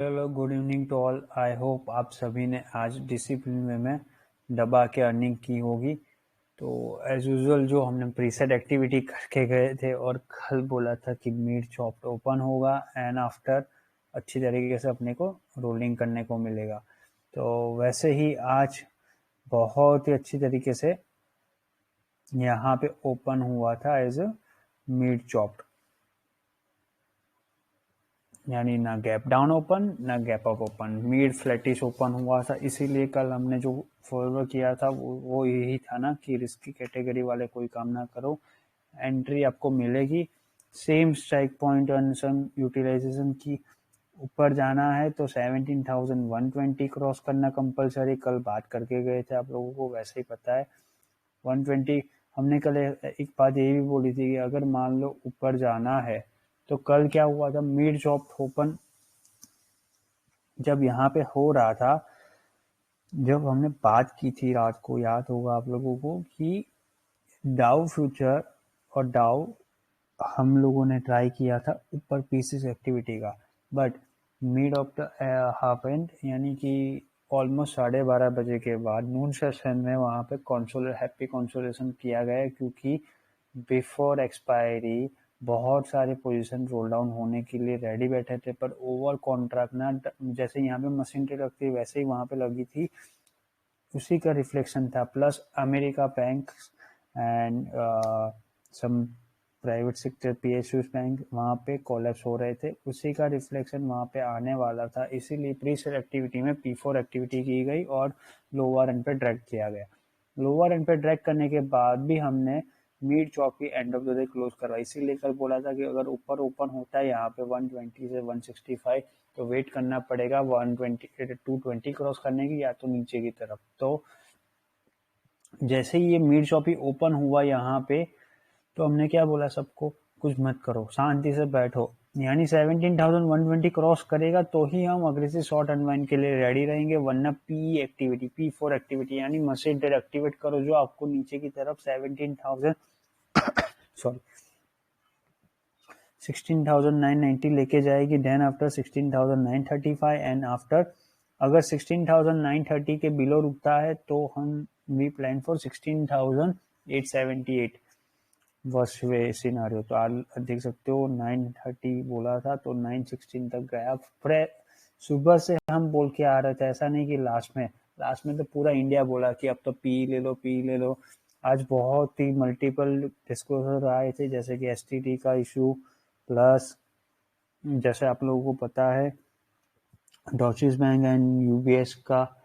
Hello, good evening to all. I hope आप सभी ने आज डिसिप्लिन वे में दबा के अर्निंग की होगी। तो एज यूजुअल जो हमने प्रीसेट एक्टिविटी करके गए थे और कल बोला था कि मीट चॉप्ड ओपन होगा एंड आफ्टर अच्छी तरीके से अपने को रोलिंग करने को मिलेगा। तो वैसे ही आज बहुत ही अच्छी तरीके से यहाँ पे ओपन हुआ था एज अ मीट चॉप्ड, यानी ना गैप डाउन ओपन ना gap up open, mid flattish open हुआ था। इसीलिए कल हमने जो फॉरवर्ड किया था वो यही था ना कि रिस्की कैटेगरी वाले कोई काम ना करो, एंट्री आपको मिलेगी। सेम स्ट्राइक पॉइंट और सम यूटिलाइजेशन की ऊपर जाना है तो 17,120 क्रॉस करना कंपलसरी। कल बात करके गए थे, आप लोगों को वैसे ही पता है 120। हमने कल एक बात ये भी बोली थी कि अगर मान लो ऊपर जाना है तो कल क्या हुआ था, मिड चॉप्ड ओपन जब यहाँ पे हो रहा था, जब हमने बात की थी रात को, याद होगा आप लोगों को कि डाउ फ्यूचर और डाउ हम लोगों ने ट्राई किया था ऊपर पीसीस एक्टिविटी का, but mid of the half and यानी कि ऑलमोस्ट 12:30 बजे के बाद नून सेशन में वहाँ पे हैप्पी कॉन्सोलेशन किया गया, क्योंकि बिफोर एक्सपायरी बहुत सारे पोजीशन रोल डाउन होने के लिए रेडी बैठे थे, पर ओवर कॉन्ट्रैक्ट ना जैसे यहाँ पे मशीन ट्रेड लगती है वैसे ही वहाँ पे लगी थी, उसी का रिफ्लेक्शन था। Plus America bank and some private sector PSU bank वहाँ पे कोलैप्स हो रहे थे, उसी का रिफ्लेक्शन वहाँ पे आने वाला था। इसीलिए प्री सेल एक्टिविटी में P4 एक्टिविटी की गई और लोअर एंड पे ड्रैग किया गया। लोअर एंड पे ड्रैग करने के बाद भी हमने मिड चॉप की end of the day close करवा। इसीलिए कल बोला था कि अगर ऊपर ओपन होता है यहाँ पे 120 से 165 तो वेट करना पड़ेगा 120 220 क्रॉस करने की, या तो नीचे की तरफ। तो जैसे ही ये मिड चॉप ही ओपन हुआ यहाँ पे, तो हमने क्या बोला सबको, कुछ मत करो, शांति से बैठो। यानी 17,120 क्रॉस करेगा तो ही हम अग्रेसिव शॉर्ट अनवाइंड के लिए रेडी रहेंगे, वरना P4 एक्टिविटी यानी मशीन ट्रेड एक्टिवेट करो जो आपको नीचे की तरफ 16,990 लेके जाएगी। देन आफ्टर 16,935 एंड आफ्टर अगर 16,930 के बिलो रुकता है तो हम we plan for 16,878 worst way scenario. तो आप देख सकते हो 930 बोला था तो 916 तक गया। सुबह से हम बोल के आ रहे थे, ऐसा नहीं कि लास्ट में तो पूरा इंडिया बोला कि अब तो पी ले लो। आज बहुत ही मल्टीपल डिस्क्लोजर आए थे, जैसे कि एसटीटी का इशू, प्लस जैसे आप लोगों को पता है डॉचिस बैंक एंड यूबीएस का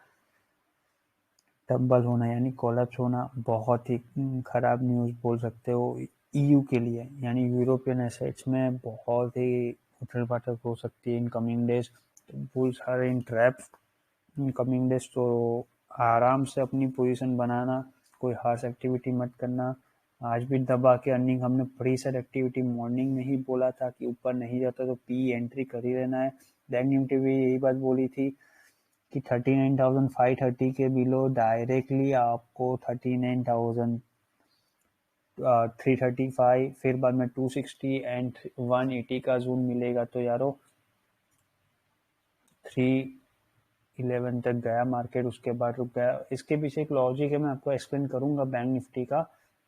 टब्बल होना यानी कोलैप्स होना, बहुत ही खराब न्यूज़ बोल सकते हो ईयू के लिए। यानी यूरोपियन एसेट्स में बहुत ही उथल पाथल हो सकती है इन कमिंग डेज। तो bulls are in trap in coming days, तो आराम से अपनी पोजीशन बनाना, कोई हार्श एक्टिविटी मत करना। आज भी दबा के अर्निंग, हमने प्री सेट एक्टिविटी मॉर्निंग में ही बोला था कि ऊपर नहीं जाता तो पी एंट्री कर ही लेना है। बैंक निफ्टी भी यही बात बोली थी कि 39,530 के बिलो डायरेक्टली आपको 39,335, फिर बाद में 260 एंड 180 का जोन मिलेगा। तो यारो 311 तक गया मार्केट, उसके बाद रुक गया। इसके पीछे एक लॉजिक है, मैं आपको एक्सप्लेन करूंगा बैंक निफ्टी का,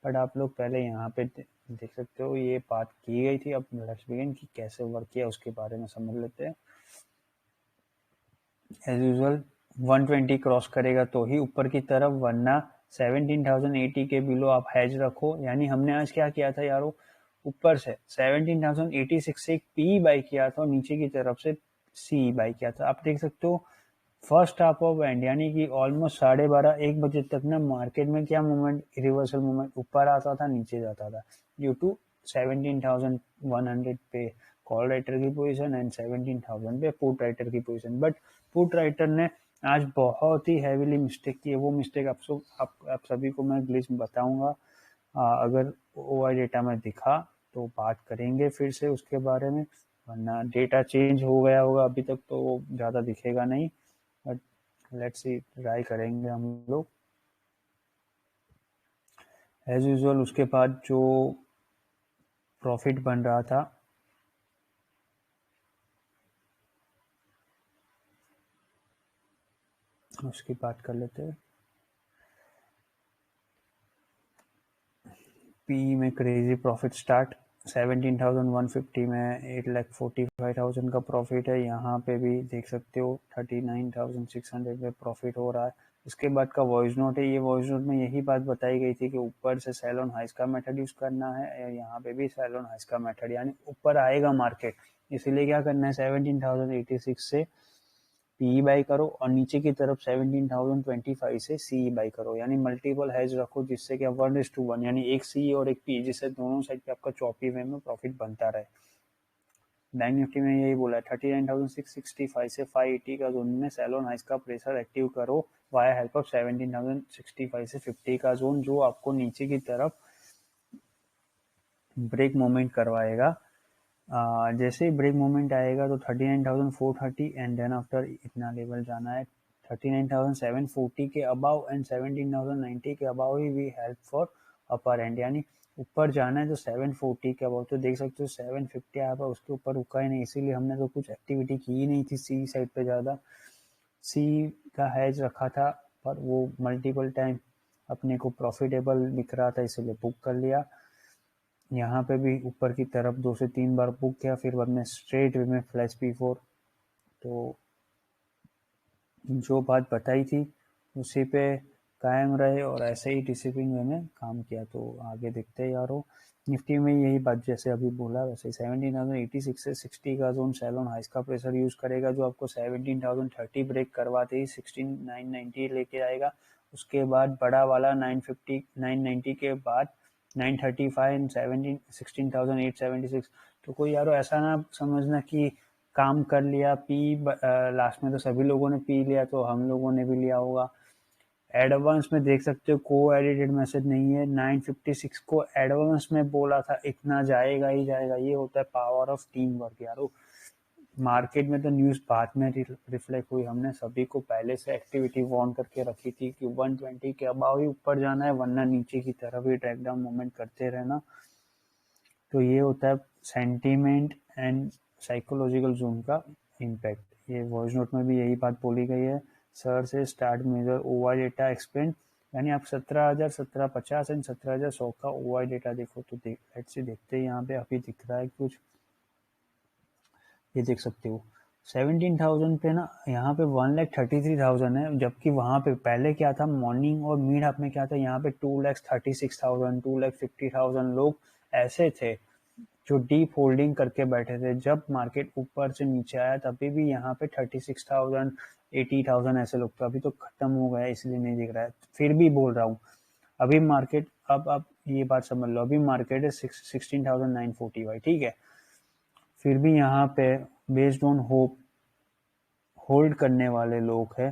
बट आप लोग पहले यहाँ पे देख सकते हो ये बात की गई थी। अब लेट्स बिगिन कि कैसे वर्क किया उसके बारे में समझ लेते हैं। एज यूजुअल 120 क्रॉस करेगा तो ही ऊपर की तरफ, वरना 17,080 के बिलो आप हैज रखो। यानी हमने आज क्या किया था यारो, ऊपर से 17,086 से एक पी बाई किया था और नीचे की तरफ से सी बाई किया था। आप देख सकते हो फर्स्ट हाफ ऑफ एंड यानी कि ऑलमोस्ट 12:30-1 बजे तक ना मार्केट में क्या मूवमेंट, रिवर्सल मूवमेंट, ऊपर आता था नीचे जाता था, ड्यू टू 17,100 पे कॉल राइटर की पोजीशन एंड 17,000 पे पुट राइटर की पोजीशन। बट पुट राइटर ने आज बहुत ही हैवीली मिस्टेक की है। वो मिस्टेक आप सभी को मैं ग्लिच बताऊंगा, अगर ओआई डेटा में दिखा तो बात करेंगे फिर से उसके बारे में, वरना डेटा चेंज हो गया होगा अभी तक तो ज़्यादा दिखेगा नहीं, बट लेट्स सी, ट्राई करेंगे हम लोग एज यूजुअल। उसके बाद जो प्रॉफिट बन रहा था उसकी बात कर लेते हैं। पी में क्रेजी प्रॉफिट स्टार्ट 17,150 में 8,45,000 का प्रॉफिट है। यहाँ पे भी देख सकते हो 39,600 में प्रॉफिट हो रहा है। इसके बाद का वॉइस नोट है। ये वॉइस नोट में यही बात बताई गई थी कि ऊपर से सेल ऑन हाइस का मेथड यूज करना है। यहाँ पे भी सेल ऑन हाइस का मेथड, यानी ऊपर आएगा मार्केट, इसीलिए क्या करना है 17,086 से पी बाई करो और नीचे की तरफ 17,025 से सी बाई करो, यानी मल्टीपल हेज रखो जिससे कि 1:1, यानी एक सी और एक पी, जिससे दोनों साइड पे आपका चौपी वे में प्रॉफिट बनता रहे। बैंक निफ्टी में यही बोला है 39,665 से 580 का जोन में सेल ऑन हाइस का प्रेशर एक्टिव करो वाया हेल्प ऑफ 17,065 से 50 का जोन, जो आपको नीचे की तरफ ब्रेक मोमेंट करवाएगा। जैसे ही ब्रेक मोमेंट आएगा तो 39,430 एंड देन आफ्टर इतना लेवल जाना है 39,740 के अबाव एंड 17,090 के अबाव ही we help for upper end, यानी ऊपर जाना है तो 740 के अबाव। तो देख सकते हो 750 आया पर उसके ऊपर रुका ही नहीं, इसीलिए हमने तो कुछ एक्टिविटी की ही नहीं थी सी साइड पे ज़्यादा। सी का हैज रखा था पर वो मल्टीपल टाइम अपने को प्रॉफिटेबल दिख रहा था, इसलिए बुक कर लिया। यहाँ पे भी ऊपर की तरफ 2 से 3 बार बुक किया, फिर बाद में स्ट्रेट वे में फ्लैश P4। तो जो बात बताई थी उसी पे कायम रहे और ऐसे ही डिसिप्लिन वे में काम किया। तो आगे देखते हैं यारो। निफ्टी में यही बात जैसे अभी बोला वैसे 17,086 से 60 का जोन सेल ऑन हाइस का प्रेशर यूज करेगा, जो आपको 17,030 ब्रेक करवाते ही 16,990 लेके आएगा। उसके बाद बड़ा वाला 950 990 के बाद 935 एंड 16,876। तो कोई यारो ऐसा ना समझना कि काम कर लिया पी लास्ट में तो सभी लोगों ने पी लिया तो हम लोगों ने भी लिया होगा। एडवांस में देख सकते हो को एडिटेड मैसेज नहीं है। 956 को एडवांस में बोला था इतना जाएगा ही जाएगा। ये होता है पावर ऑफ टीम वर्क यारो। मार्केट में तो न्यूज बाद में रिफ्लेक्ट हुई, हमने सभी को पहले से एक्टिविटी वॉर्न करके रखी थी कि 120 के अबाव ही ऊपर जाना है, वरना नीचे की तरफ ही ट्रैक डाउन मूवमेंट करते रहना। तो ये होता है सेंटीमेंट एंड साइकोलॉजिकल जोन का इम्पैक्ट। ये वॉइस नोट में भी यही बात बोली गई है। सर से start major O Y data expand, यानी आप 17,000 1750 एंड 17,100 का ओवाई डेटा देखो तो लेट्स से देखते हैं। यहाँ पे अभी दिख रहा है कुछ, ये देख सकते हो 17,000 पे ना यहाँ पे 1,33,000 है, जबकि वहां पे पहले क्या था मॉर्निंग और मिड अप में क्या था, यहाँ पे 2,36,000 2,50,000 लोग ऐसे थे जो डीप होल्डिंग करके बैठे थे। जब मार्केट ऊपर से नीचे आया तभी भी यहाँ पे 36,000 80,000 ऐसे लोग थे। अभी तो खत्म हो गया इसलिए नहीं दिख रहा है, फिर भी बोल रहा हूँ अभी मार्केट अब ये बात समझ लो, अभी मार्केट है 16,940 भाई, ठीक है। फिर भी यहाँ पे बेस्ड ऑन होप होल्ड करने वाले लोग हैं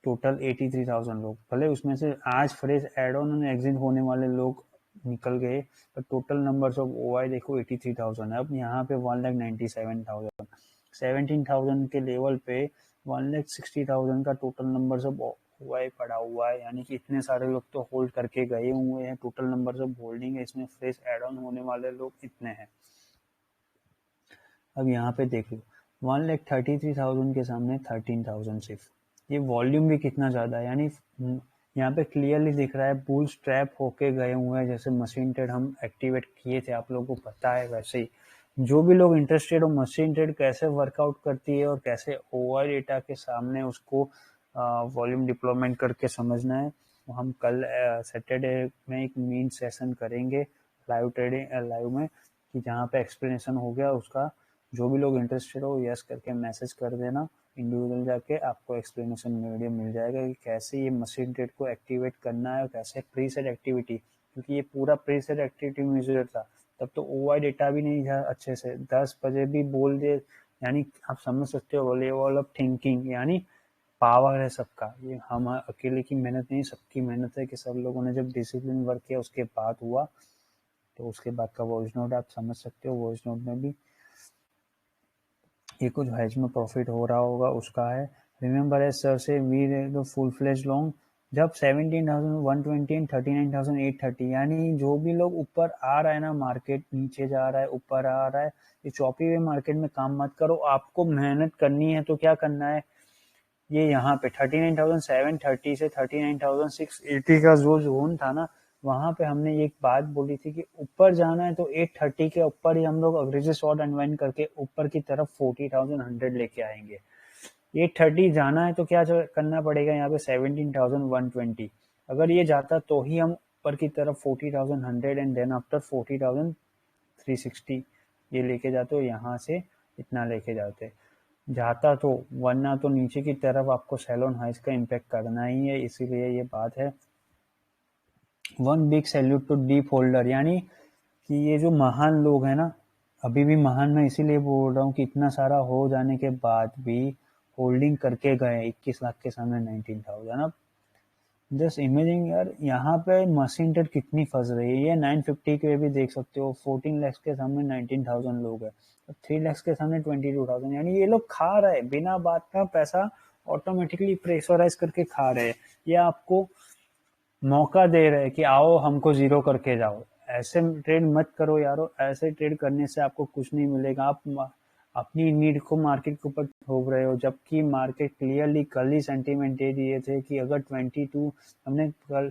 टोटल 83,000 लोग। भले उसमें से आज फ्रेश एड ऑन और एग्जिट होने वाले लोग निकल गए, पर टोटल नंबर्स ऑफ ओआई देखो 83,000 है। अब यहाँ पे 1,97,000 17,000 के लेवल पे 1,60,000 का टोटल नंबर्स ऑफ ओआई पड़ा हुआ है, यानी कि इतने सारे लोग तो होल्ड करके गए हुए हैं। टोटल नंबर्स ऑफ होल्डिंग है, इसमें फ्रेश एड ऑन होने वाले लोग इतने हैं। अब यहाँ पे देख लो 1,33,000 के सामने 13,000 सिर्फ। ये वॉल्यूम भी कितना ज़्यादा है, यानी यहाँ पे क्लियरली दिख रहा है बुल स्ट्रैप होके गए हुए हैं। जैसे मशीन ट्रेड हम एक्टिवेट किए थे, आप लोगों को पता है, वैसे ही जो भी लोग इंटरेस्टेड हो मशीन ट्रेड कैसे वर्कआउट करती है और कैसे ओवर डेटा के सामने उसको वॉल्यूम डिप्लॉयमेंट करके समझना है, वो हम कल सैटरडे में एक मीन सेशन करेंगे लाइव ट्रेडिंग लाइव में, कि जहाँ पे एक्सप्लेनेशन हो गया उसका। जो भी लोग इंटरेस्टेड हो यस करके मैसेज कर देना, इंडिविजुअल जाके आपको एक्सप्लेनेशन वीडियो मिल जाएगा कि कैसे ये मशीन ट्रेड को एक्टिवेट करना है और कैसे प्री सेट एक्टिविटी, क्योंकि ये पूरा प्री सेट एक्टिविटी मेजर था तब तो ओआई डेटा भी नहीं था अच्छे से, 10 बजे भी बोल दे, यानी आप समझ सकते हो लेवल ऑफ थिंकिंग, यानी पावर है सबका। ये हम अकेले की मेहनत नहीं, सबकी मेहनत है कि सब लोगों ने जब डिसिप्लिन वर्क किया उसके बाद हुआ। तो उसके बाद का वॉइस नोट आप समझ सकते हो। वॉइस नोट में भी ये कुछ हेज में प्रॉफिट हो रहा होगा उसका है। रिमेंबर एज सर से वी फुल फ्लेज लॉन्ग जब 17,120 एंड 39,830, यानी जो भी लोग ऊपर आ रहा है ना, मार्केट नीचे जा रहा है ऊपर आ रहा है, ये चौपी हुए मार्केट में काम मत करो। आपको मेहनत करनी है तो क्या करना है, ये यहाँ पे 39,730 से 39,680 का जो जोन था ना, वहां पे हमने एक बात बोली थी कि ऊपर जाना है तो 830 के ऊपर ही हम लोग अग्रेसिव शॉर्ट अनवाइंड करके ऊपर की तरफ 40,100 लेके आएंगे। 830 जाना है तो क्या करना पड़ेगा यहाँ पे 17,120। अगर ये जाता तो ही हम ऊपर की तरफ 40,100 एंड देन आफ्टर 40,360 ये लेके जाते हो, यहाँ से इतना लेके जाते जाता तो, वरना तो नीचे की तरफ आपको सेलोन हाइस का इम्पैक्ट करना ही है। इसीलिए ये बात है। One big salute to deep holder, यानी कि ये जो महान लोग हैं ना, अभी भी महान मैं इसीलिए बोल रहा हूँ कि इतना सारा हो जाने के बाद भी होल्डिंग करके गए 21 लाख के सामने 19,000। अब जस्ट इमेजिंग यार, यहाँ पे मशीन ट्रेड कितनी फंस रही है। ये 950 के भी देख सकते हो, 14 लाख के सामने 19,000 लोग है, 3 लाख के सामने 22,000, यानी ये लोग खा रहे हैं बिना बात का पैसा, ऑटोमेटिकली प्रेशराइज करके खा रहे हैं। ये आपको मौका दे रहे हैं कि आओ हमको जीरो करके जाओ। ऐसे ट्रेड मत करो यारो, ऐसे ट्रेड करने से आपको कुछ नहीं मिलेगा। आप अपनी नीड को मार्केट के ऊपर थोप रहे हो, जबकि मार्केट क्लियरली कल ही सेंटीमेंट दे दिए थे कि अगर 22, हमने कल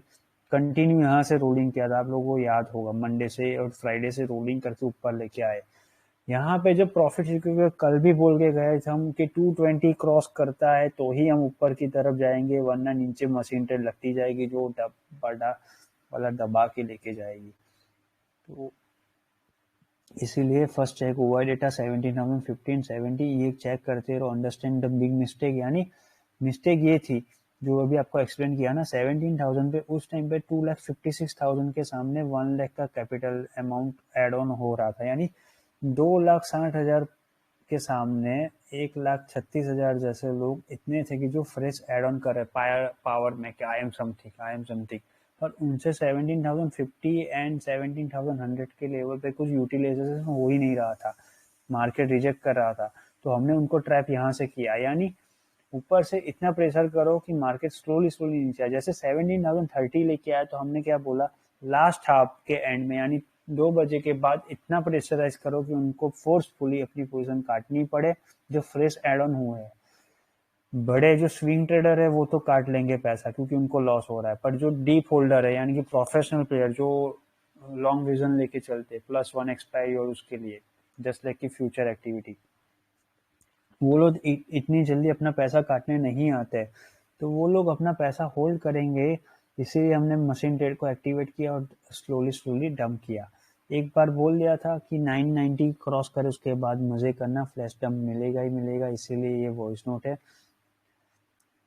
कंटिन्यू यहाँ से रोलिंग किया था, आप लोगों को याद होगा, मंडे से और फ्राइडे से रोलिंग करके ऊपर लेके आए। यहाँ पे जब प्रॉफिट, क्योंकि कल भी बोल के गए थे हम कि 220 क्रॉस करता है तो ही हम ऊपर की तरफ जाएंगे, वरना नीचे मशीन ट्रेड लगती जाएगी जो बड़ा वाला दबा के लेके जाएगी। तो इसीलिए फर्स्ट चेक हुआ डेटा 17,015 70, ये चेक करते रहो, अंडरस्टैंड द बिग मिस्टेक। यानी मिस्टेक ये थी जो अभी आपको एक्सप्लेन किया ना, 17,000 पे उस टाइम पे 2,56,000 के सामने 1 लाख का कैपिटल अमाउंट एड ऑन हो रहा था, यानी 2,60,000 के सामने 1,36,000 जैसे लोग इतने थे कि जो फ्रेश एड ऑन कर रहे पावर में कि आई एम समथिंग, और उनसे 17,050 एंड 17,100 के लेवल पे कुछ यूटिलाइजेशन हो ही नहीं रहा था, मार्केट रिजेक्ट कर रहा था। तो हमने उनको ट्रैप यहाँ से किया, यानी ऊपर से इतना प्रेशर करो कि मार्केट स्लोली स्लोली नीचे आए। जैसे 17,030 लेके आया तो हमने क्या बोला, लास्ट हाफ के एंड में यानी 2 बजे के बाद इतना प्रेशराइज करो कि उनको फोर्सफुली अपनी पोजीशन काटनी पड़े जो फ्रेश एड ऑन हुए हैं। बड़े जो स्विंग ट्रेडर है वो तो काट लेंगे पैसा क्योंकि उनको लॉस हो रहा है, पर जो डीप होल्डर है यानी कि प्रोफेशनल प्लेयर जो लॉन्ग विजन लेके चलते, +1 एक्सपायरी और उसके लिए जस्ट लाइक की फ्यूचर एक्टिविटी, वो लोग इतनी जल्दी अपना पैसा काटने नहीं आते, तो वो लोग अपना पैसा होल्ड करेंगे। इसीलिए हमने मशीन ट्रेड को एक्टिवेट किया और स्लोली स्लोली डंप किया। एक बार बोल दिया था कि 990 क्रॉस करे उसके बाद मजे करना, फ्लैश डंप मिलेगा ही मिलेगा, इसीलिए ये वॉइस नोट है।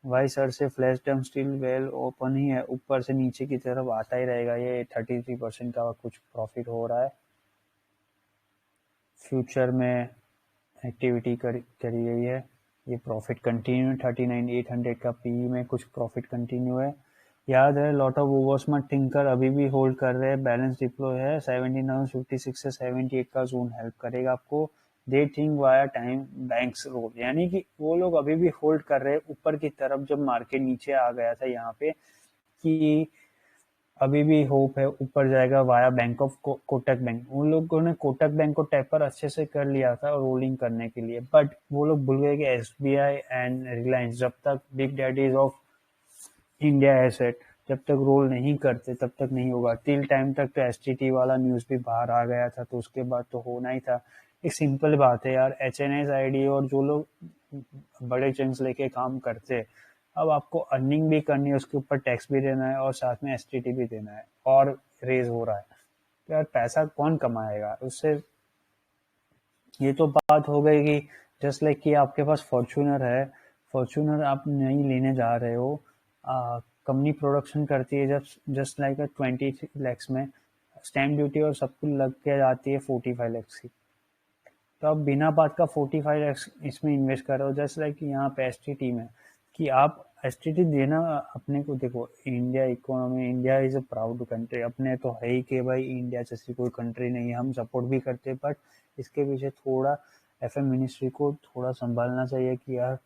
वाई सर से flash dump still well open ही है, ऊपर से नीचे की तरफ आता ही रहेगा। ये 33% का कुछ प्रॉफिट हो रहा है। फ्यूचर में एक्टिविटी करी गई है, ये प्रॉफिट कंटिन्यू 39,800 का पीई में कुछ प्रॉफिट कंटिन्यू है। याद है लॉट ऑफ ओवर्स मत थिंकर अभी भी होल्ड कर रहे हैं, बैलेंस डिप्लॉय है 17,056 से 78 का जोन हेल्प करेगा आपको। They think via time banks role, यानी कि वो लोग अभी भी होल्ड कर रहे हैं ऊपर की तरफ। जब मार्केट नीचे आ गया था यहाँ पे कि अभी भी होप है ऊपर जाएगा via bank of Kotak bank, उन लोगों ने कोटक बैंक को टेपर अच्छे से कर लिया था रोलिंग करने के लिए, बट वो लोग भूल गए कि एसबीआई एंड रिलायंस जब तक big daddies of India asset जब तक रोल नहीं करते तब तक नहीं होगा। टिल टाइम तक तो एसटीटी वाला न्यूज भी बाहर आ गया था, तो उसके बाद तो होना ही था। एक सिंपल बात है यार, एचएनएस आईडी और जो लोग बड़े चंक्स लेके काम करते, अब आपको अर्निंग भी करनी है, उसके ऊपर टैक्स भी देना है और साथ में एसटीटी भी देना है, और रेज हो रहा है, तो यार पैसा कौन कमाएगा उससे। ये तो बात हो गई कि जस्ट लाइक कि आपके पास फॉर्च्यूनर है, फॉर्च्यूनर आप नहीं लेने जा रहे हो, कंपनी प्रोडक्शन करती है जब जस्ट लाइक 20 लैक्स में, स्टैम्प ड्यूटी और सब कुछ लग के जाती है 45 लैक्स की, तो आप बिना बात का 45 लैक्स इसमें इन्वेस्ट कर रहे हो। जस्ट लाइक यहाँ पे एसटीटी में कि आप एसटीटी देना अपने को, देखो India economy, India is a proud country, अपने तो है ही कि भाई इंडिया जैसी कोई कंट्री नहीं है, हम सपोर्ट भी करते हैं, बट इसके पीछे थोड़ा एफएम मिनिस्ट्री को थोड़ा संभालना चाहिए कि यार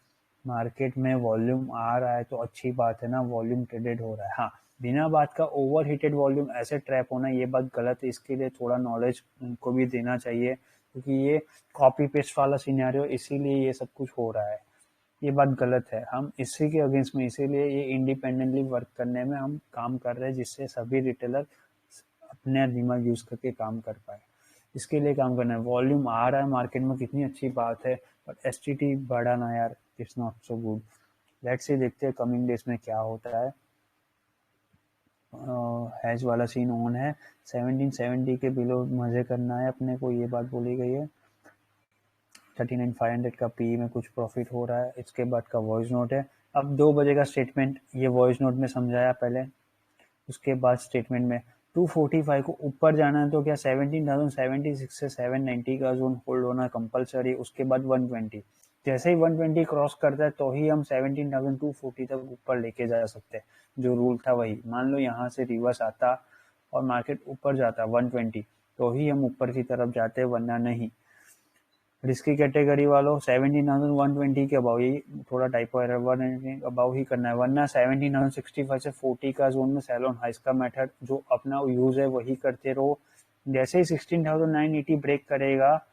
मार्केट में वॉल्यूम आ रहा है तो अच्छी बात है ना, वॉल्यूम ट्रेडेड हो रहा है। हाँ, बिना बात का ओवर हीटेड वॉल्यूम ऐसे ट्रैप होना ये बात गलत है, इसके लिए थोड़ा नॉलेज उनको भी देना चाहिए, क्योंकि ये कॉपी पेस्ट वाला सिनेरियो, इसीलिए ये सब कुछ हो रहा है। ये बात गलत है। हम इसी के अगेंस्ट में, इसीलिए ये इंडिपेंडेंटली वर्क करने में हम काम कर रहे हैं, जिससे सभी रिटेलर अपने दिमाग यूज करके काम कर पाए। इसके लिए काम करना है। वॉल्यूम आ रहा है मार्केट में, कितनी अच्छी बात है, बट एसटीटी बढ़ा ना यार, it's not so good. Let's see, देखते हैं कमिंग डेज में क्या होता है। हैज वाला सीन ऑन है। 1770 के बिलो मजे करना है अपने को, ये बात बोली गई है। 39,500 का पी में कुछ प्रॉफिट हो रहा है। इसके बाद का वॉइस नोट है। अब 2 बजे का स्टेटमेंट, ये वॉइस नोट में समझाया पहले, उसके बाद स्टेटमेंट में 245 को ऊपर जाना है तो क्या 17,076 से 790 का जोन होल्ड होना कंपलसरी। उसके बाद 120, जैसे ही 120 क्रॉस करता है तो ही हम 17,240 तक ऊपर लेके जा सकते हैं। जो रूल था वही, मान लो यहाँ से रिवर्स आता और मार्केट ऊपर जाता 120, तो ही हम ऊपर की तरफ जाते, वरना नहीं। रिस्की कैटेगरी वालों 17,120 के अबाउ, ये थोड़ा टाइपो एरर, 190 अबाउ ही करना है, वरना 17,065 से 40 का जोन में सेल ऑन हाइस का मेथड जो अपना यूज है वही करते रहो। जैसे ही 16,980 ब्रेक करेगा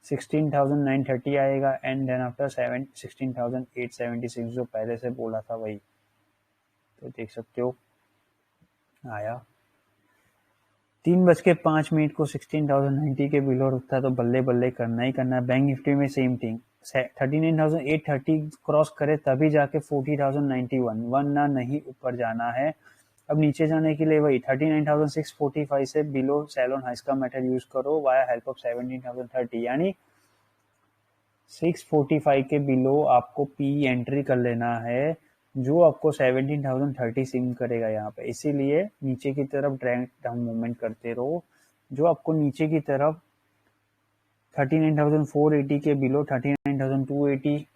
16,930 आएगा, एंड देन आफ्टर 16,876 जो पहले से बोला था वही। तो देख सकते हो आया 3:05 को 16,090 के बिलो रुकता है तो बल्ले बल्ले करना ही करना है। बैंक निफ्टी में सेम थिंग, 39,830 क्रॉस करे तभी जाके 40,091, वरना नहीं ऊपर जाना है। अब नीचे जाने के लिए वही 39,645 से बिलो सेल ऑन हाइस का मेथड यूज करो वाया हेल्प ऑफ 17,030, यानी 645 के बिलो आपको पी एंट्री कर लेना है, जो आपको 17,030 सिंक करेगा यहाँ पे। इसीलिए नीचे की तरफ ड्रैग डाउन मूवमेंट करते रहो, जो आपको नीचे की तरफ 39,480 के बिलो 39,280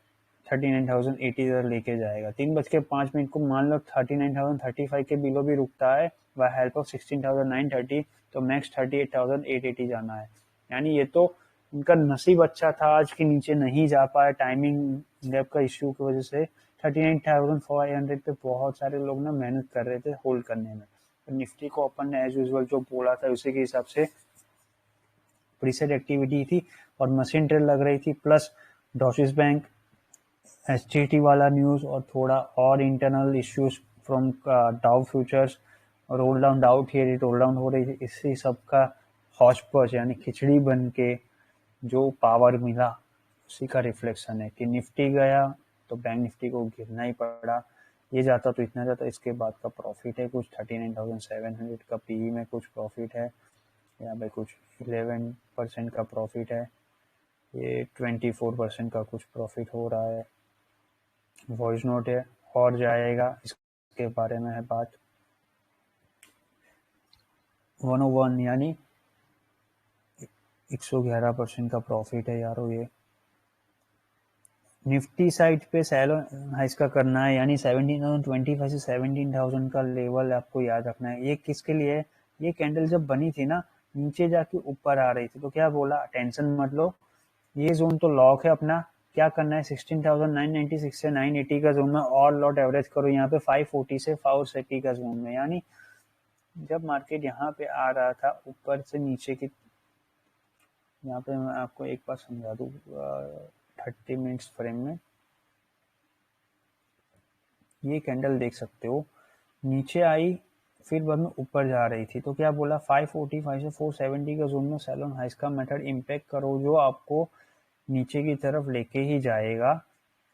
39,080 तक लेके जाएगा। 3:05 को मान लो 39,035 के बिलो भी रुकता है वह हेल्प ऑफ 16,930, तो मैक्स 38,880 जाना है। यानी ये तो उनका नसीब अच्छा था आज के नीचे नहीं जा पाया, टाइमिंग गैप का इश्यू की वजह से। 39,500 पे बहुत सारे लोग ना मेहनत कर रहे थे होल्ड करने में। तो निफ्टी को अपन ने एज यूजुअल जो बोला था उसी के हिसाब से प्रीसेट एक्टिविटी थी और मशीन ट्रेल लग रही थी, प्लस डॉसिस बैंक एसटीटी वाला न्यूज और थोड़ा और internal issues from Dow futures, roll down डाउ थियरी रोल डाउन हो रही थी। इसी सब का हौच-पौच यानी खिचड़ी बन के जो पावर मिला उसी का रिफ्लेक्शन है कि निफ्टी गया तो बैंक निफ्टी को गिरना ही पड़ा। ये जाता तो इतना जाता। इसके बाद का प्रॉफिट है कुछ 39,700 का पीई में कुछ प्रॉफिट है, यहाँ पे कुछ 11% का प्रॉफिट है, ये 24% का कुछ प्रॉफिट हो रहा है। वॉइस नोट है और जाएगा, इसके बारे में है बात। 101 यानी 111% का प्रॉफिट है यारो। ये निफ्टी साइड पे सेल हाइस का करना है, यानी 17,025 से 17,000 का लेवल आपको याद रखना है। ये किसके लिए? ये कैंडल जब बनी थी ना, नीचे जाके ऊपर आ रही थी तो क्या बोला, टेंशन मत लो, ये जोन तो लॉक है अपना। क्या करना है, 16,996 से 980 का जोन में और लॉट एवरेज करो यहाँ पे 540 से 430 का जोन में। यानी जब मार्केट यहाँ पे आ रहा था ऊपर से नीचे की, यहाँ पे मैं आपको एक बार समझा दूँ 30 मिनट्स फ्रेम में, ये कैंडल देख सकते हो नीचे आई फिर बाद में ऊपर जा रही थी तो क्या बोला 545 से 470 का जोन में सेल ऑन हाइस का मेथड इम्पैक्ट करो, जो आपको नीचे की तरफ लेके ही जाएगा।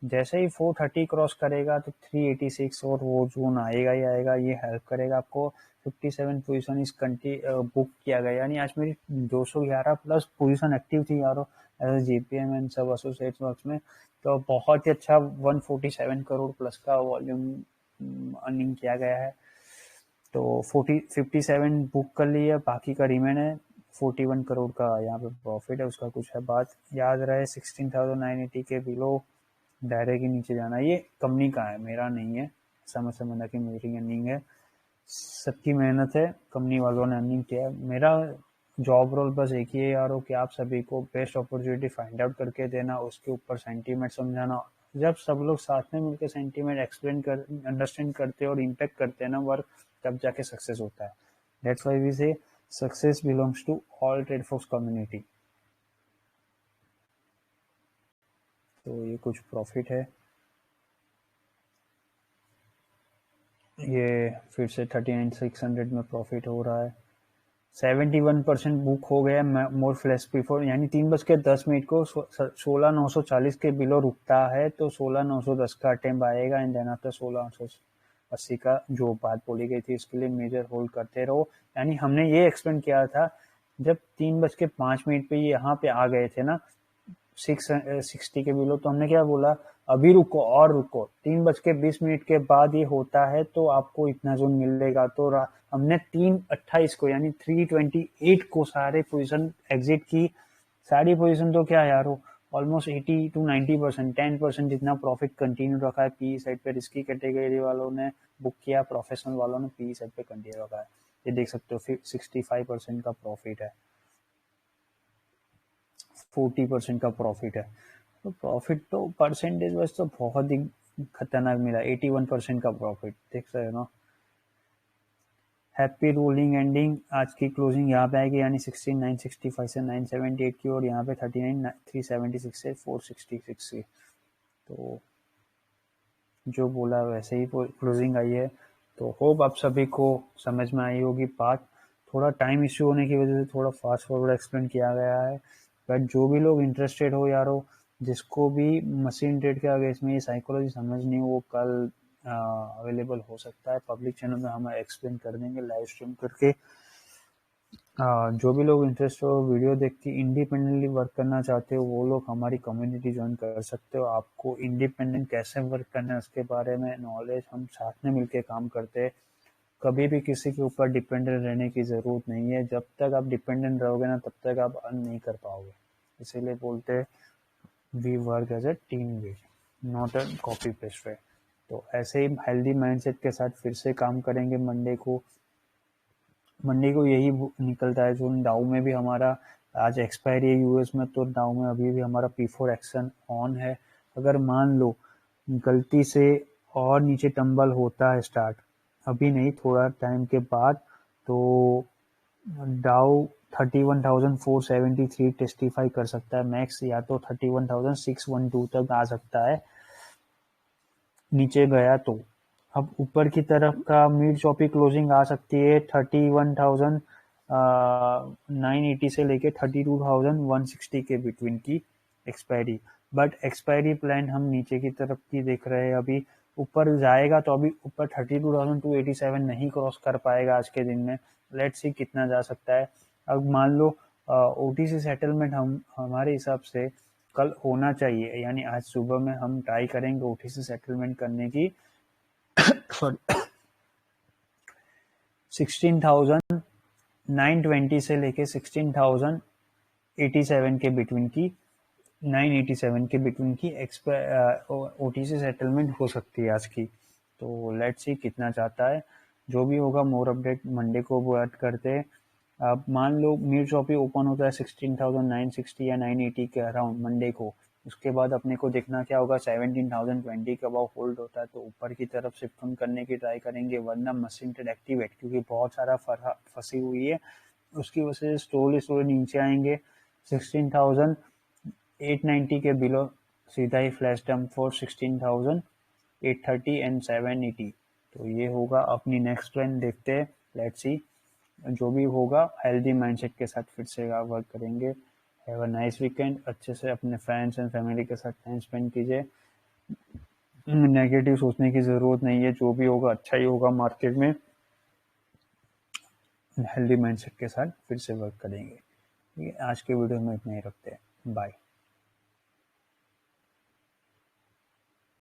जैसे ही 430 क्रॉस करेगा तो 386 और वो जोन आएगा ही आएगा, ये हेल्प करेगा आपको। 57 पोजीशन इस बुक किया गया, यानी आज मेरी 211 प्लस पोजीशन एक्टिव थी यारो एज जेपीएम एंड सब एसोसिएट्स वर्क्स में। तो बहुत ही अच्छा 147 करोड़ प्लस का वॉल्यूम अर्निंग किया गया है। तो 57 बुक कर लिया, बाकी का रिमेन है 41 करोड़ का यहाँ पे प्रॉफिट है, उसका कुछ है बात। याद रहे 16,980 के बिलो डायरेक्ट ही नीचे जाना। ये कंपनी का है, मेरा नहीं है, समझ समझना कि मेरी अर्निंग है, सबकी मेहनत है, कंपनी वालों ने अर्निंग किया है। मेरा जॉब रोल बस एक ही है यारो कि आप सभी को बेस्ट अपॉर्चुनिटी फाइंड आउट करके देना, उसके ऊपर सेंटीमेंट समझाना। जब सब लोग साथ में मिलकर सेंटीमेंट एक्सप्लेन कर अंडरस्टैंड करते हैं और इम्पैक्ट करते हैं ना वर्क, तब जाके सक्सेस होता है। That's why we say success belongs to all trade force community. तो ये कुछ प्रॉफिट है ये फिर से 39,600 में प्रॉफिट हो रहा है। 71% बुक हो गया मोर फ्लैश बिफोर, यानी 3:10 को 16,940 के बिलो रुकता है तो 16,910 का अटेम्प आएगा एंड देन आफ्टर 16,980 का जो बात बोली गई थी इसके लिए मेजर होल्ड करते रहो। यानी हमने ये एक्सप्लेन किया था जब 3:05 पे यहाँ पे आ गए थे ना 660 के बिलो, तो हमने क्या बोला, अभी रुको और रुको, 3:20 के बाद ये होता है तो आपको इतना जोन मिलेगा। तो हमने 3:28 को यानी 328 को सारे पोजीशन एग्जिट की। सारी पोजीशन तो क्या यार, ऑलमोस्ट 80 to 90%, 10% जितना प्रॉफिट कंटिन्यू रखा है पी साइड पे। रिस्की कैटेगरी वालों ने बुक किया, प्रोफेशनल वालों ने पी साइड पे कंटिन्यू रखा है। ये देख सकते हो फिर 65% का प्रॉफिट है, 40% का प्रॉफिट है। तो प्रॉफिट तो परसेंटेज वाइज तो बहुत ही खतरनाक मिला, 81% का प्रॉफिट देख सकते हो ना। हैप्पी रोलिंग एंडिंग आज की क्लोजिंग यहाँ पे आएगी, यानी 16,965 से 978 की, और यहाँ पे 39,376 से 466 की। तो जो बोला वैसे ही क्लोजिंग आई है। तो होप आप सभी को समझ में आई होगी बात। थोड़ा टाइम इश्यू होने की वजह से थोड़ा फास्ट फॉरवर्ड एक्सप्लेन किया गया है, बट जो भी लोग इंटरेस्टेड हो यारो, जिसको भी मशीन ट्रेड के आगे इसमें ये साइकोलॉजी समझनी हो, वो कल अवेलेबल हो सकता है पब्लिक चैनल में, हम एक्सप्लेन कर देंगे लाइव स्ट्रीम करके। जो भी लोग इंटरेस्ट हो वीडियो देख के इंडिपेंडेंटली वर्क करना चाहते हो वो लोग हमारी कम्युनिटी ज्वाइन कर सकते हो। आपको इंडिपेंडेंट कैसे वर्क करना है उसके बारे में नॉलेज, हम साथ में मिलके काम करते हैं। कभी भी किसी के ऊपर डिपेंडेंट रहने की ज़रूरत नहीं है। जब तक आप डिपेंडेंट रहोगे ना तब तक आप अर्न नहीं कर पाओगे। इसीलिए बोलते हैं we work as a team way, not a copy paste way. तो ऐसे ही हेल्दी माइंडसेट के साथ फिर से काम करेंगे मंडे को यही निकलता है जो डाउ में भी हमारा आज एक्सपायरी है यूएस में, तो डाउ में अभी भी हमारा P4 एक्शन ऑन है। अगर मान लो गलती से और नीचे टंबल होता है स्टार्ट, अभी नहीं थोड़ा टाइम के बाद, तो डाउ 31,473 टेस्टिफाई कर सकता है मैक्स, या तो 31,612 तक आ सकता है नीचे गया तो। अब ऊपर की तरफ का मिड चॉपी क्लोजिंग आ सकती है 31,980 से लेके 32,160 के बिटवीन की एक्सपायरी। बट एक्सपायरी प्लान हम नीचे की तरफ की देख रहे हैं। अभी ऊपर जाएगा तो अभी ऊपर 32,287 नहीं क्रॉस कर पाएगा आज के दिन में। लेट्स सी कितना जा सकता है। अब मान लो ओटीसी सेटलमेंट हम हमारे हिसाब से कल होना चाहिए, यानी आज सुबह में हम ट्राई करेंगे ओटीसी सेटलमेंट करने की। सॉरी 16,920 से लेके 16,087 के बिटवीन की 987 के बिटवीन की ओटीसी सेटलमेंट हो सकती है आज की। तो लेट्स सी कितना चाहता है। जो भी होगा मोर अपडेट मंडे को वो ऐड करते हैं। अब मान लो मिड चॉपी ओपन होता है 16,960 या 980 के अराउंड मंडे को, उसके बाद अपने को देखना क्या होगा 17,020 के अबाउ होल्ड होता है तो ऊपर की तरफ शिफ्ट ऑन करने की ट्राई करेंगे, वरना मशीन ट्रेड एक्टिवेट क्योंकि बहुत सारा फंसी हुई है उसकी वजह से स्लोली नीचे आएंगे 16,890 के बिलो, सीधा ही फ्लैश डंप फॉर 16,830 एंड 780। तो ये होगा अपनी नेक्स्ट ट्रेंड, देखते हैं लेट्स सी। जो भी होगा हेल्दी माइंडसेट के साथ फिर से वर्क करेंगे। हैव अ नाइस वीकेंड, अच्छे से अपने फ्रेंड्स एंड फैमिली के साथ टाइम स्पेंड कीजिए। नेगेटिव सोचने की ज़रूरत नहीं है, जो भी होगा अच्छा ही होगा मार्केट में। हेल्दी माइंडसेट के साथ फिर से वर्क करेंगे। ठीक है, आज के वीडियो में इतना ही रखते हैं, बाय।